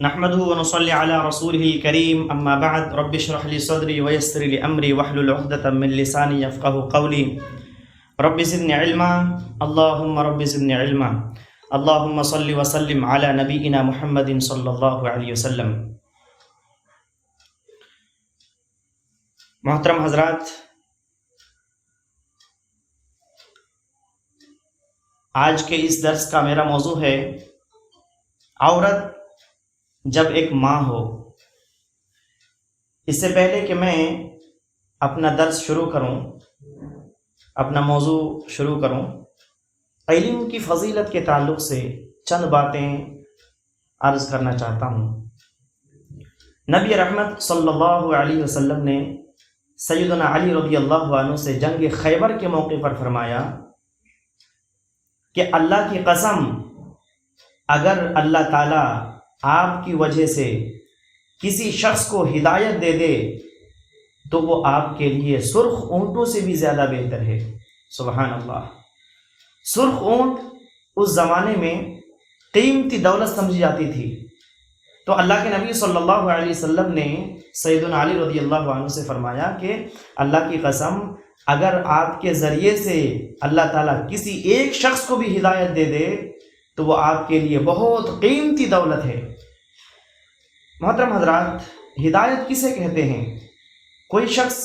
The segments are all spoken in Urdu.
نحمده ونصلي على رسوله الكريم اما بعد رب اشرح لي صدري ويسر لي امري واحلل عقدة من لساني يفقهوا قولي رب زدني علما اللهم رب زدني علما اللهم صل وسلم على نبينا محمد صلی اللہ علیہ وسلم۔ محترم حضرات، آج کے اس درس کا میرا موضوع ہے عورت جب ایک ماں ہو۔ اس سے پہلے کہ میں اپنا درس شروع کروں، اپنا موضوع شروع کروں، علم کی فضیلت کے تعلق سے چند باتیں عرض کرنا چاہتا ہوں۔ نبی رحمت صلی اللہ علیہ وسلم نے سیدنا علی رضی اللہ عنہ سے جنگ خیبر کے موقع پر فرمایا کہ اللہ کی قسم، اگر اللہ تعالیٰ آپ کی وجہ سے کسی شخص کو ہدایت دے دے تو وہ آپ کے لیے سرخ اونٹوں سے بھی زیادہ بہتر ہے۔ سبحان اللہ۔ سرخ اونٹ اس زمانے میں قیمتی دولت سمجھی جاتی تھی، تو اللہ کے نبی صلی اللہ علیہ وسلم نے سیدنا علی رضی اللہ عنہ سے فرمایا کہ اللہ کی قسم، اگر آپ کے ذریعے سے اللہ تعالیٰ کسی ایک شخص کو بھی ہدایت دے دے تو وہ آپ کے لیے بہت قیمتی دولت ہے۔ محترم حضرات، ہدایت کسے کہتے ہیں؟ کوئی شخص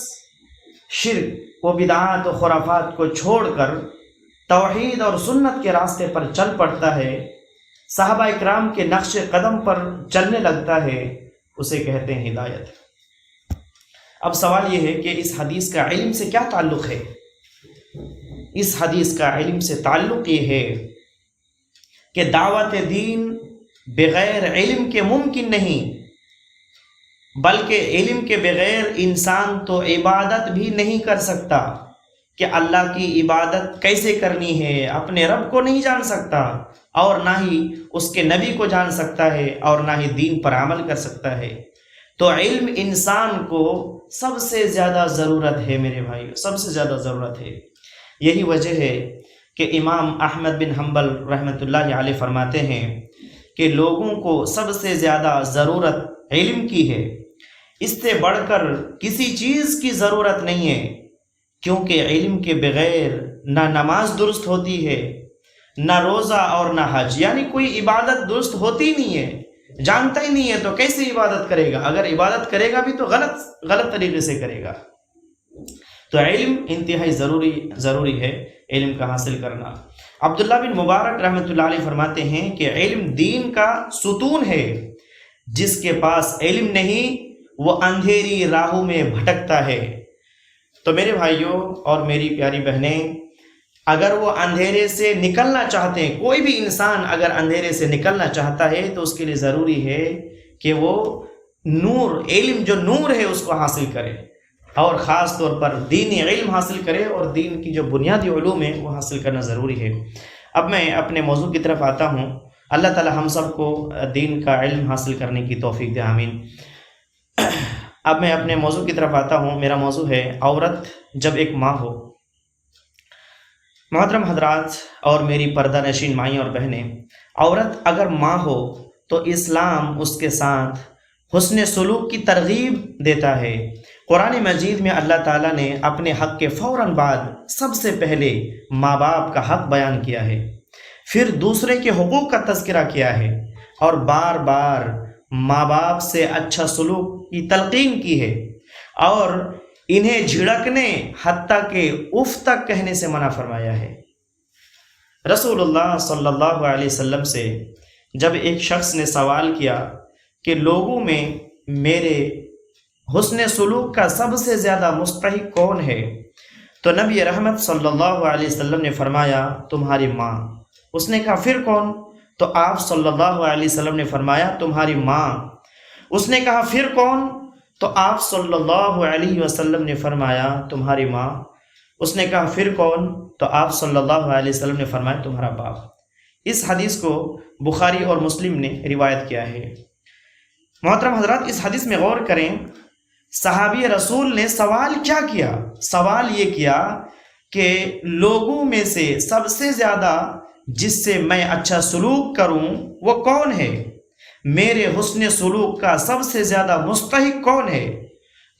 شرک و بدعات و خرافات کو چھوڑ کر توحید اور سنت کے راستے پر چل پڑتا ہے، صحابہ اکرام کے نقش قدم پر چلنے لگتا ہے، اسے کہتے ہیں ہدایت۔ اب سوال یہ ہے کہ اس حدیث کا علم سے کیا تعلق ہے؟ اس حدیث کا علم سے تعلق یہ ہے کہ دعوت دین بغیر علم کے ممکن نہیں، بلکہ علم کے بغیر انسان تو عبادت بھی نہیں کر سکتا۔ کہ اللہ کی عبادت کیسے کرنی ہے اپنے رب کو نہیں جان سکتا، اور نہ ہی اس کے نبی کو جان سکتا ہے، اور نہ ہی دین پر عمل کر سکتا ہے۔ تو علم انسان کو سب سے زیادہ ضرورت ہے میرے بھائی، سب سے زیادہ ضرورت ہے۔ یہی وجہ ہے کہ امام احمد بن حنبل رحمۃ اللہ علیہ فرماتے ہیں کہ لوگوں کو سب سے زیادہ ضرورت علم کی ہے، اس سے بڑھ کر کسی چیز کی ضرورت نہیں ہے، کیونکہ علم کے بغیر نہ نماز درست ہوتی ہے، نہ روزہ اور نہ حج، یعنی کوئی عبادت درست ہوتی نہیں ہے۔ جانتا ہی نہیں ہے تو کیسے عبادت کرے گا؟ اگر عبادت کرے گا بھی تو غلط طریقے سے کرے گا۔ تو علم انتہائی ضروری ہے، علم کا حاصل کرنا۔ عبداللہ بن مبارک رحمۃ اللہ علیہ فرماتے ہیں کہ علم دین کا ستون ہے، جس کے پاس علم نہیں وہ اندھیری راہوں میں بھٹکتا ہے۔ تو میرے بھائیوں اور میری پیاری بہنیں، اگر وہ اندھیرے سے نکلنا چاہتے ہیں، کوئی بھی انسان اگر اندھیرے سے نکلنا چاہتا ہے تو اس کے لیے ضروری ہے کہ وہ نور، علم جو نور ہے اس کو حاصل کرے، اور خاص طور پر دینی علم حاصل کرے، اور دین کی جو بنیادی علوم ہیں وہ حاصل کرنا ضروری ہے۔ اب میں اپنے موضوع کی طرف آتا ہوں۔ اللہ تعالی ہم سب کو دین کا علم حاصل کرنے کی توفیق دے، آمین۔ اب میں اپنے موضوع کی طرف آتا ہوں۔ میرا موضوع ہے عورت جب ایک ماں ہو۔ محترم حضرات اور میری پردہ نشین مائیں اور بہنیں، عورت اگر ماں ہو تو اسلام اس کے ساتھ حسن سلوک کی ترغیب دیتا ہے۔ قرآن مجید میں اللہ تعالیٰ نے اپنے حق کے فوراً بعد سب سے پہلے ماں باپ کا حق بیان کیا ہے، پھر دوسرے کے حقوق کا تذکرہ کیا ہے، اور بار بار ماں باپ سے اچھا سلوک کی تلقین کی ہے، اور انہیں جھڑکنے حتیٰ کہ اف تک کہنے سے منع فرمایا ہے۔ رسول اللہ صلی اللہ علیہ وسلم سے جب ایک شخص نے سوال کیا کہ لوگوں میں میرے حسن سلوک کا سب سے زیادہ مستحق کون ہے، تو نبی رحمت صلی اللہ علیہ وسلم نے فرمایا تمہاری ماں۔ اس نے کہا پھر کون؟ تو آپ صلی اللہ علیہ وسلم نے فرمایا تمہاری ماں۔ اس نے کہا پھر کون؟ تو آپ صلی اللہ علیہ وسلم نے فرمایا تمہاری ماں۔ اس نے کہا پھر کون؟ تو آپ صلی اللہ علیہ وسلم نے فرمایا تمہارا باپ۔ اس حدیث کو بخاری اور مسلم نے روایت کیا ہے۔ محترم حضرات، اس حدیث میں غور کریں، صحابی رسول نے سوال کیا کیا؟ سوال یہ کیا کہ لوگوں میں سے سب سے زیادہ جس سے میں اچھا سلوک کروں وہ کون ہے؟ میرے حسن سلوک کا سب سے زیادہ مستحق کون ہے؟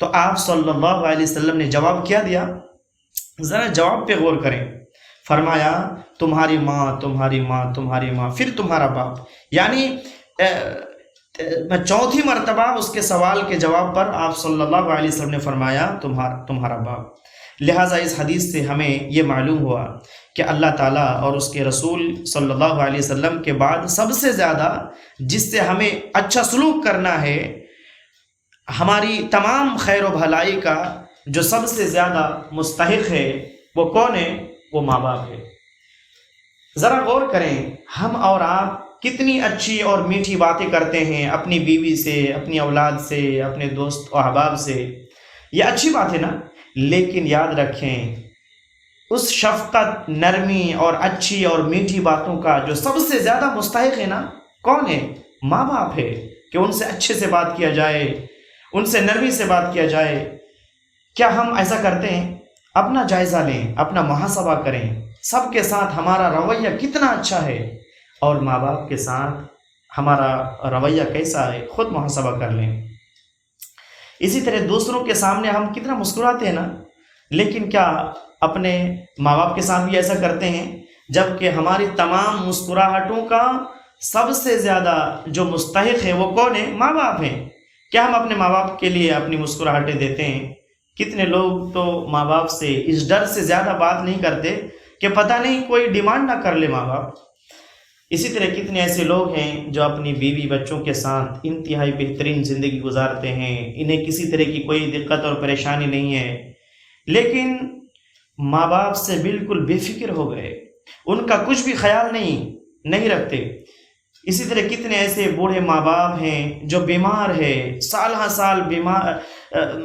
تو آپ صلی اللہ علیہ وسلم نے جواب کیا دیا؟ ذرا جواب پہ غور کریں۔ فرمایا تمہاری ماں، تمہاری ماں، تمہاری ماں، پھر تمہارا باپ۔ یعنی چوتھی مرتبہ اس کے سوال کے جواب پر آپ صلی اللہ علیہ وسلم نے فرمایا تمہارا باپ۔ لہٰذا اس حدیث سے ہمیں یہ معلوم ہوا کہ اللہ تعالیٰ اور اس کے رسول صلی اللہ علیہ وسلم کے بعد سب سے زیادہ جس سے ہمیں اچھا سلوک کرنا ہے، ہماری تمام خیر و بھلائی کا جو سب سے زیادہ مستحق ہے، وہ کون ہے؟ وہ ماں باپ ہے۔ ذرا غور کریں، ہم اور آپ کتنی اچھی اور میٹھی باتیں کرتے ہیں اپنی بیوی سے، اپنی اولاد سے، اپنے دوست و احباب سے، یہ اچھی بات ہے نا، لیکن یاد رکھیں اس شفقت، نرمی اور اچھی اور میٹھی باتوں کا جو سب سے زیادہ مستحق ہے نا، کون ہے؟ ماں باپ ہے، کہ ان سے اچھے سے بات کیا جائے، ان سے نرمی سے بات کیا جائے۔ کیا ہم ایسا کرتے ہیں؟ اپنا جائزہ لیں، اپنا محاسبہ کریں، سب کے ساتھ ہمارا رویہ کتنا اچھا ہے اور ماں باپ کے ساتھ ہمارا رویہ کیسا ہے، خود محاسبہ کر لیں۔ اسی طرح دوسروں کے سامنے ہم کتنا مسکراتے ہیں نا، لیکن کیا اپنے ماں باپ کے ساتھ بھی ایسا کرتے ہیں؟ جبکہ ہماری تمام مسکراہٹوں کا سب سے زیادہ جو مستحق ہے وہ کون ہے؟ ماں باپ ہیں۔ کیا ہم اپنے ماں باپ کے لیے اپنی مسکراہٹیں دیتے ہیں؟ کتنے لوگ تو ماں باپ سے اس ڈر سے زیادہ بات نہیں کرتے کہ پتہ نہیں کوئی ڈیمانڈ نہ کر لے ماں باپ۔ اسی طرح کتنے ایسے لوگ ہیں جو اپنی بیوی بچوں کے ساتھ انتہائی بہترین زندگی گزارتے ہیں، انہیں کسی طرح کی کوئی دقت اور پریشانی نہیں ہے، لیکن ماں باپ سے بالکل بے فکر ہو گئے، ان کا کچھ بھی خیال نہیں رکھتے۔ اسی طرح کتنے ایسے بوڑھے ماں باپ ہیں جو بیمار ہے، سال ہر سال بیمار،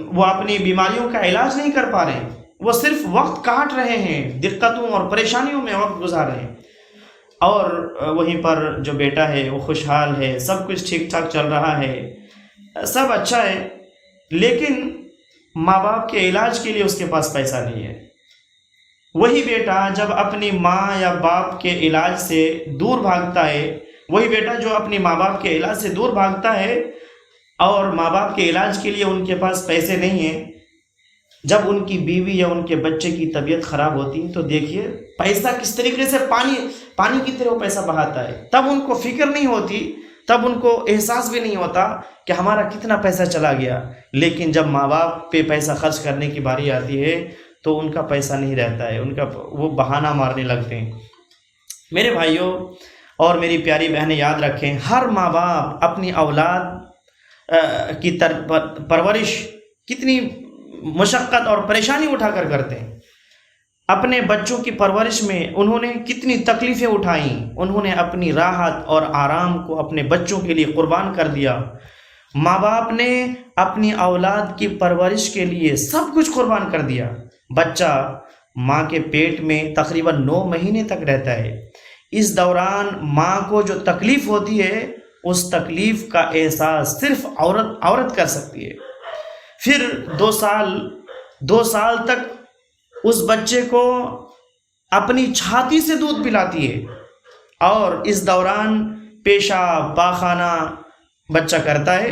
وہ اپنی بیماریوں کا علاج نہیں کر پا رہے ہیں، وہ صرف وقت کاٹ رہے ہیں، دقتوں اور پریشانیوں میں وقت گزار رہے ہیں، اور وہیں پر جو بیٹا ہے وہ خوشحال ہے، سب کچھ ٹھیک ٹھاک چل رہا ہے، سب اچھا ہے، لیکن ماں باپ کے علاج کے لیے اس کے پاس پیسہ نہیں ہے۔ وہی بیٹا جب اپنی ماں یا باپ کے علاج سے دور بھاگتا ہے، وہی بیٹا جو اپنی ماں باپ کے علاج سے دور بھاگتا ہے اور ماں باپ کے علاج کے لیے ان کے پاس پیسے نہیں ہیں، جب ان کی بیوی یا ان کے بچے کی طبیعت خراب ہوتی ہے تو دیکھیے پیسہ کس طریقے سے پانی کی طرح وہ پیسہ بہاتا ہے۔ تب ان کو فکر نہیں ہوتی، تب ان کو احساس بھی نہیں ہوتا کہ ہمارا کتنا پیسہ چلا گیا، لیکن جب ماں باپ پہ پیسہ خرچ کرنے کی باری آتی ہے تو ان کا پیسہ نہیں رہتا ہے، وہ بہانہ مارنے لگتے ہیں۔ میرے بھائیوں اور میری پیاری بہنیں یاد رکھیں، ہر ماں باپ اپنی اولاد کی پرورش کتنی مشقت اور پریشانی اٹھا کر کرتے ہیں۔ اپنے بچوں کی پرورش میں انہوں نے کتنی تکلیفیں اٹھائیں، انہوں نے اپنی راحت اور آرام کو اپنے بچوں کے لیے قربان کر دیا۔ ماں باپ نے اپنی اولاد کی پرورش کے لیے سب کچھ قربان کر دیا۔ بچہ ماں کے پیٹ میں تقریباً 9 مہینے تک رہتا ہے، اس دوران ماں کو جو تکلیف ہوتی ہے اس تکلیف کا احساس صرف عورت کر سکتی ہے۔ پھر 2 سال تک اس بچے کو اپنی چھاتی سے دودھ پلاتی ہے، اور اس دوران پیشاب پاخانہ بچہ کرتا ہے،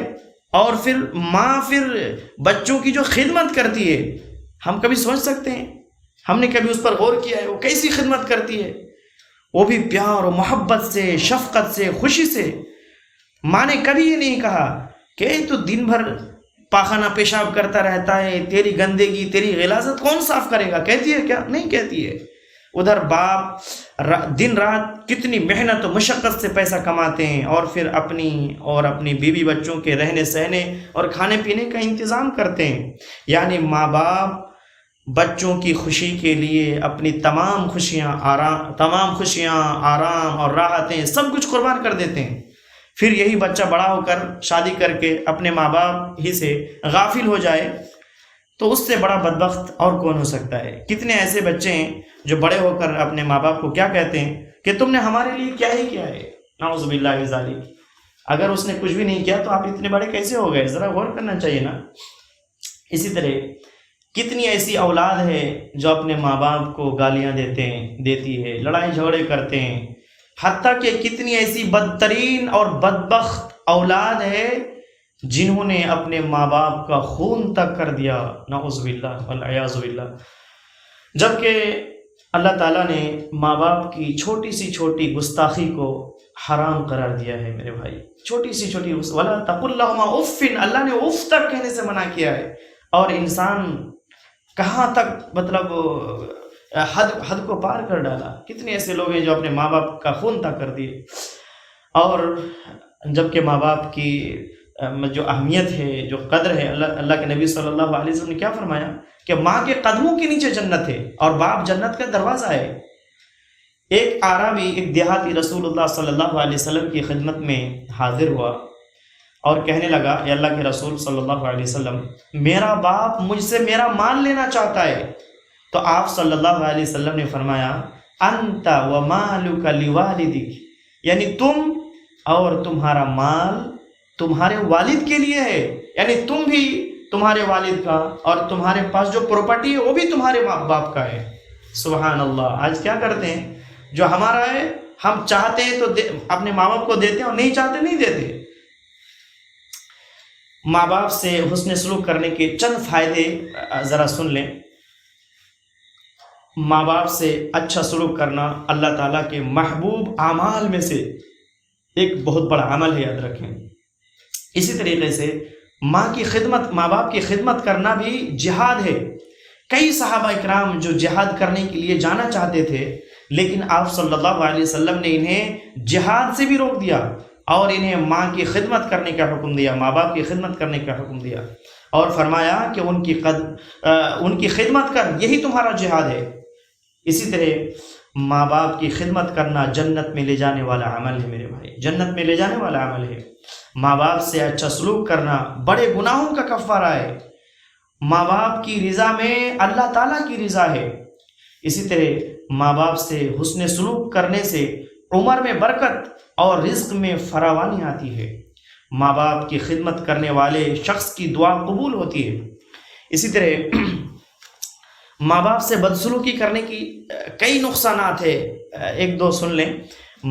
اور پھر ماں بچوں کی جو خدمت کرتی ہے، ہم کبھی سوچ سکتے ہیں؟ ہم نے کبھی اس پر غور کیا ہے وہ کیسی خدمت کرتی ہے؟ وہ بھی پیار و محبت سے، شفقت سے، خوشی سے۔ ماں نے کبھی یہ نہیں کہا کہ تو دن بھر پاخانہ پیشاب کرتا رہتا ہے، تیری گندگی، تیری غلاظت کون صاف کرے گا؟ کہتی ہے کیا؟ نہیں کہتی ہے۔ ادھر باپ دن رات کتنی محنت و مشقت سے پیسہ کماتے ہیں، اور پھر اپنی بیوی بچوں کے رہنے سہنے اور کھانے پینے کا انتظام کرتے ہیں۔ یعنی ماں باپ بچوں کی خوشی کے لیے اپنی تمام خوشیاں، آرام اور راحتیں سب کچھ قربان کر دیتے ہیں۔ پھر یہی بچہ بڑا ہو کر شادی کر کے اپنے ماں باپ ہی سے غافل ہو جائے تو اس سے بڑا بدبخت اور کون ہو سکتا ہے؟ کتنے ایسے بچے ہیں جو بڑے ہو کر اپنے ماں باپ کو کیا کہتے ہیں کہ تم نے ہمارے لیے کیا ہی کیا ہے؟ نعوذ باللہ من ذالک۔ اگر اس نے کچھ بھی نہیں کیا تو آپ اتنے بڑے کیسے ہو گئے؟ ذرا غور کرنا چاہیے نا۔ اسی طرح کتنی ایسی اولاد ہے جو اپنے ماں باپ کو گالیاں دیتی ہے، لڑائی جھگڑے کرتے ہیں، حتیٰ کہ کتنی ایسی بدترین اور بدبخت اولاد ہے جنہوں نے اپنے ماں باپ کا خون تک کر دیا، نعوذ باللہ والعیاذ باللہ، جبکہ اللہ تعالیٰ نے ماں باپ کی چھوٹی سی چھوٹی گستاخی کو حرام قرار دیا ہے میرے بھائی، چھوٹی سی چھوٹی وَلَا تَقُلْ لَهُمَا اُفٍّ، اللہ نے اف تک کہنے سے منع کیا ہے۔ اور انسان کہاں تک مطلب حد کو پار کر ڈالا، کتنے ایسے لوگ ہیں جو اپنے ماں باپ کا خون تک کر دیے۔ اور جبکہ ماں باپ کی جو اہمیت ہے، جو قدر ہے، اللہ کے نبی صلی اللہ علیہ وسلم نے کیا فرمایا کہ ماں کے قدموں کے نیچے جنت ہے اور باپ جنت کا دروازہ ہے۔ ایک اعرابی، ایک دیہاتی رسول اللہ صلی اللہ علیہ وسلم کی خدمت میں حاضر ہوا اور کہنے لگا، اے اللہ کے رسول صلی اللہ علیہ وسلم، میرا باپ مجھ سے میرا مال لینا چاہتا ہے۔ تو آپ صلی اللہ علیہ وسلم نے فرمایا، انت ومالک لوالدک، یعنی تم اور تمہارا مال تمہارے والد کے لیے ہے، یعنی تم بھی تمہارے والد کا، اور تمہارے پاس جو پراپرٹی ہے وہ بھی تمہارے ماں باپ کا ہے۔ سبحان اللہ۔ آج کیا کرتے ہیں، جو ہمارا ہے ہم چاہتے ہیں تو اپنے ماں باپ کو دیتے ہیں، اور نہیں چاہتے نہیں دیتے۔ ماں باپ سے حسن سلوک کرنے کے چند فائدے ذرا سن لیں۔ ماں باپ سے اچھا سلوک کرنا اللہ تعالیٰ کے محبوب اعمال میں سے ایک بہت بڑا عمل ہے، یاد رکھیں۔ اسی طریقے سے ماں باپ کی خدمت کرنا بھی جہاد ہے۔ کئی صحابہ اکرام جو جہاد کرنے کے لیے جانا چاہتے تھے، لیکن آپ صلی اللہ علیہ وسلم نے انہیں جہاد سے بھی روک دیا اور انہیں ماں کی خدمت کرنے کا حکم دیا، ماں باپ کی خدمت کرنے کا حکم دیا، اور فرمایا کہ ان کی خدمت کر، یہی تمہارا جہاد ہے۔ اسی طرح ماں باپ کی خدمت کرنا جنت میں لے جانے والا عمل ہے میرے بھائی، جنت میں لے جانے والا عمل ہے۔ ماں باپ سے اچھا سلوک کرنا بڑے گناہوں کا کفارہ ہے۔ ماں باپ کی رضا میں اللہ تعالیٰ کی رضا ہے۔ اسی طرح ماں باپ سے حسن سلوک کرنے سے عمر میں برکت اور رزق میں فراوانی آتی ہے۔ ماں باپ کی خدمت کرنے والے شخص کی دعا قبول ہوتی ہے۔ اسی طرح ماں باپ سے بدسلوکی کرنے کی کئی نقصانات ہیں، ایک دو سن لیں۔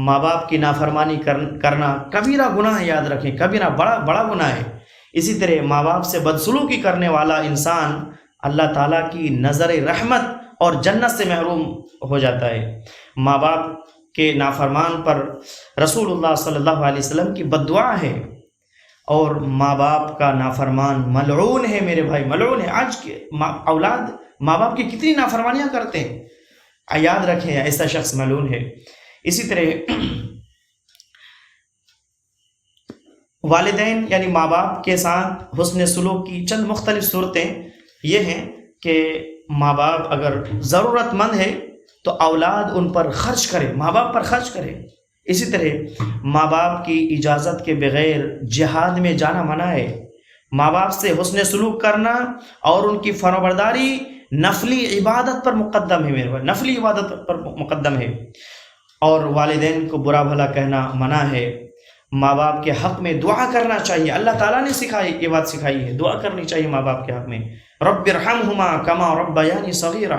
ماں باپ کی نافرمانی کرنا کبیرہ گناہ ہے، یاد رکھیں، کبیرہ بڑا گناہ ہے۔ اسی طرح ماں باپ سے بدسلوکی کرنے والا انسان اللہ تعالیٰ کی نظر رحمت اور جنت سے محروم ہو جاتا ہے۔ ماں باپ کے نافرمان پر رسول اللہ صلی اللہ علیہ وسلم کی بد دعا ہے، اور ماں باپ کا نافرمان ملعون ہے میرے بھائی، ملعون ہے۔ آج کے اولاد ماں باپ کی کتنی نافرمانیاں کرتے ہیں، یاد رکھیں ایسا شخص ملعون ہے۔ اسی طرح والدین یعنی ماں باپ کے ساتھ حسن سلوک کی چند مختلف صورتیں یہ ہیں کہ ماں باپ اگر ضرورت مند ہے تو اولاد ان پر خرچ کرے، ماں باپ پر خرچ کرے۔ اسی طرح ماں باپ کی اجازت کے بغیر جہاد میں جانا منع ہے۔ ماں باپ سے حسن سلوک کرنا اور ان کی فرمانبرداری نفلی عبادت پر مقدم ہے میرے بھائی، نفلی عبادت پر مقدم ہے۔ اور والدین کو برا بھلا کہنا منع ہے۔ ماں باپ کے حق میں دعا کرنا چاہیے، اللہ تعالیٰ نے یہ بات سکھائی ہے، دعا کرنی چاہیے ماں باپ کے حق میں۔ رب ارحمہما کما ربیانی صغیرا۔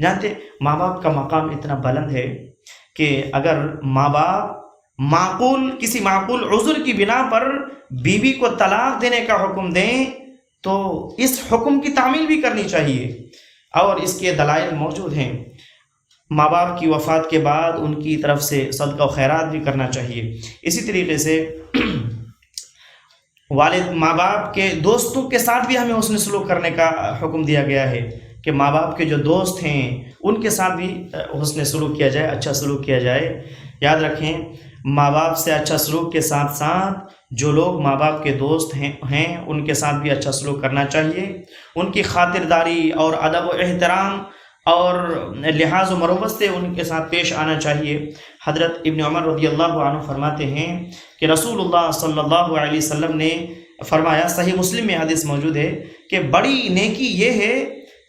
جانتے ماں باپ کا مقام اتنا بلند ہے کہ اگر ماں باپ کسی معقول عذر کی بنا پر بیوی کو طلاق دینے کا حکم دیں تو اس حکم کی تعمیل بھی کرنی چاہیے، اور اس کے دلائل موجود ہیں۔ ماں باپ کی وفات کے بعد ان کی طرف سے صدقہ و خیرات بھی کرنا چاہیے۔ اسی طریقے سے ماں باپ کے دوستوں کے ساتھ بھی ہمیں حسن سلوک کرنے کا حکم دیا گیا ہے کہ ماں باپ کے جو دوست ہیں ان کے ساتھ بھی حسن سلوک کیا جائے، اچھا سلوک کیا جائے۔ یاد رکھیں ماں باپ سے اچھا سلوک کے ساتھ ساتھ جو لوگ ماں باپ کے دوست ہیں ان کے ساتھ بھی اچھا سلوک کرنا چاہیے، ان کی خاطرداری اور ادب و احترام اور لحاظ و مروت سے ان کے ساتھ پیش آنا چاہیے۔ حضرت ابن عمر رضی اللہ عنہ فرماتے ہیں کہ رسول اللہ صلی اللہ علیہ وسلم نے فرمایا، صحیح مسلم میں حدیث موجود ہے کہ بڑی نیکی یہ ہے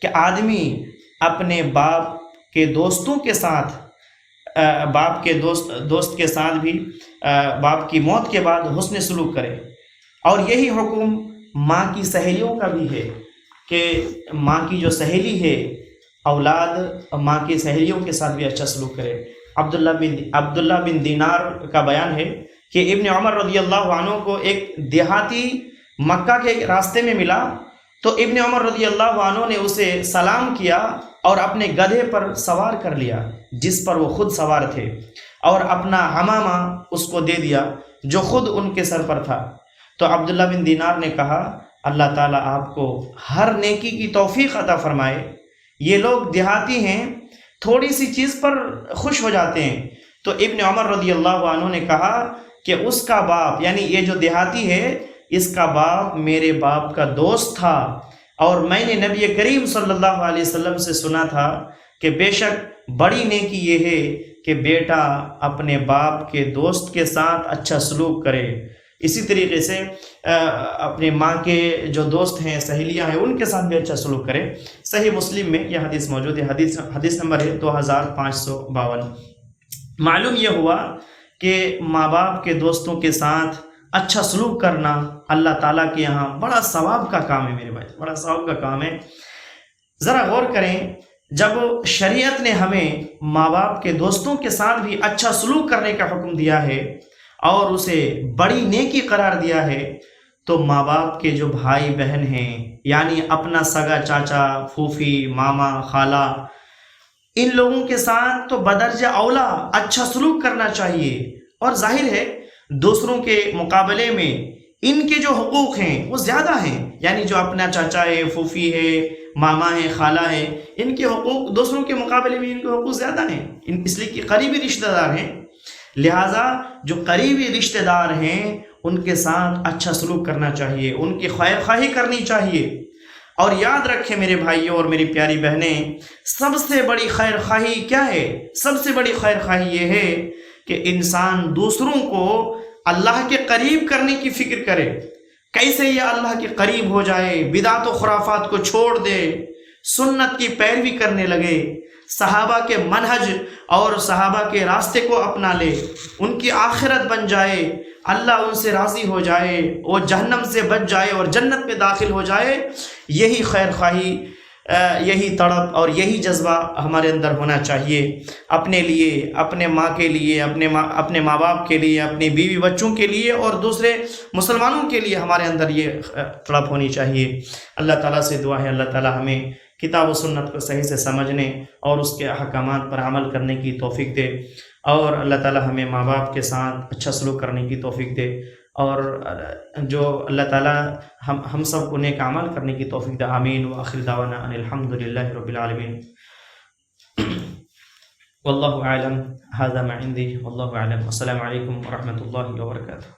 کہ آدمی اپنے باپ کے دوستوں کے ساتھ، باپ کے دوست کے ساتھ بھی باپ کی موت کے بعد حسن سلوک کرے۔ اور یہی حکم ماں کی سہیلیوں کا بھی ہے کہ ماں کی جو سہیلی ہے اولاد ماں کی سہیلیوں کے ساتھ بھی اچھا سلوک کرے۔ عبداللہ بن دینار کا بیان ہے کہ ابن عمر رضی اللہ عنہ کو ایک دیہاتی مکہ کے راستے میں ملا، تو ابن عمر رضی اللہ عنہ نے اسے سلام کیا اور اپنے گدھے پر سوار کر لیا جس پر وہ خود سوار تھے، اور اپنا عمامہ اس کو دے دیا جو خود ان کے سر پر تھا۔ تو عبداللہ بن دینار نے کہا اللہ تعالیٰ آپ کو ہر نیکی کی توفیق عطا فرمائے، یہ لوگ دیہاتی ہیں، تھوڑی سی چیز پر خوش ہو جاتے ہیں۔ تو ابن عمر رضی اللہ عنہ نے کہا کہ اس کا باپ، یعنی یہ جو دیہاتی ہے اس کا باپ میرے باپ کا دوست تھا، اور میں نے نبی کریم صلی اللہ علیہ وسلم سے سنا تھا کہ بے شک بڑی نیکی یہ ہے کہ بیٹا اپنے باپ کے دوست کے ساتھ اچھا سلوک کرے، اسی طریقے سے اپنے ماں کے جو دوست ہیں، سہیلیاں ہیں، ان کے ساتھ بھی اچھا سلوک کرے۔ صحیح مسلم میں یہ حدیث موجود ہے، حدیث نمبر ہے 2552۔ معلوم یہ ہوا کہ ماں باپ کے دوستوں کے ساتھ اچھا سلوک کرنا اللہ تعالیٰ کے یہاں بڑا ثواب کا کام ہے میرے بھائی، بڑا ثواب کا کام ہے۔ ذرا غور کریں، جب شریعت نے ہمیں ماں باپ کے دوستوں کے ساتھ بھی اچھا سلوک کرنے کا حکم دیا ہے اور اسے بڑی نیکی قرار دیا ہے، تو ماں باپ کے جو بھائی بہن ہیں، یعنی اپنا سگا چاچا، پھوپھی، ماما، خالہ، ان لوگوں کے ساتھ تو بدرجہ اولا اچھا سلوک کرنا چاہیے۔ اور ظاہر ہے دوسروں کے مقابلے میں ان کے جو حقوق ہیں وہ زیادہ ہیں، یعنی جو اپنا چاچا ہے، پھوپھی ہے، ماما ہے، خالہ ہے، ان کے حقوق دوسروں کے مقابلے میں ان کے حقوق زیادہ ہیں، اس لیے کہ قریبی رشتہ دار ہیں، لہٰذا جو قریبی رشتہ دار ہیں ان کے ساتھ اچھا سلوک کرنا چاہیے، ان کی خیر خواہی کرنی چاہیے۔ اور یاد رکھیں میرے بھائیوں اور میری پیاری بہنیں، سب سے بڑی خیر خواہی کیا ہے؟ سب سے بڑی خیر خواہی یہ ہے کہ انسان دوسروں کو اللہ کے قریب کرنے کی فکر کرے، کیسے یہ اللہ کے قریب ہو جائے، بدعت و خرافات کو چھوڑ دے، سنت کی پیروی کرنے لگے، صحابہ کے منہج اور صحابہ کے راستے کو اپنا لے، ان کی آخرت بن جائے، اللہ ان سے راضی ہو جائے، وہ جہنم سے بچ جائے اور جنت میں داخل ہو جائے۔ یہی خیر خواہی، یہی تڑپ اور یہی جذبہ ہمارے اندر ہونا چاہیے، اپنے لیے، اپنے ماں کے لیے، اپنے ماں باپ کے لیے، اپنے بیوی بچوں کے لیے اور دوسرے مسلمانوں کے لیے ہمارے اندر یہ تڑپ ہونی چاہیے۔ اللہ تعالیٰ سے دعا ہے اللہ تعالیٰ ہمیں کتاب و سنت کو صحیح سے سمجھنے اور اس کے احکامات پر عمل کرنے کی توفیق دے، اور اللہ تعالیٰ ہمیں ماں باپ کے ساتھ اچھا سلوک کرنے کی توفیق دے، اور جو اللہ تعالیٰ ہم سب کو نیک عمل کرنے کی توفیق دے۔ آمین۔ وآخر دعوانا ان الحمد للہ رب العالمین۔ واللہ اعلم، ھذا ما عندی، واللہ اعلم۔ السلام علیکم ورحمۃ اللہ وبرکاتہ۔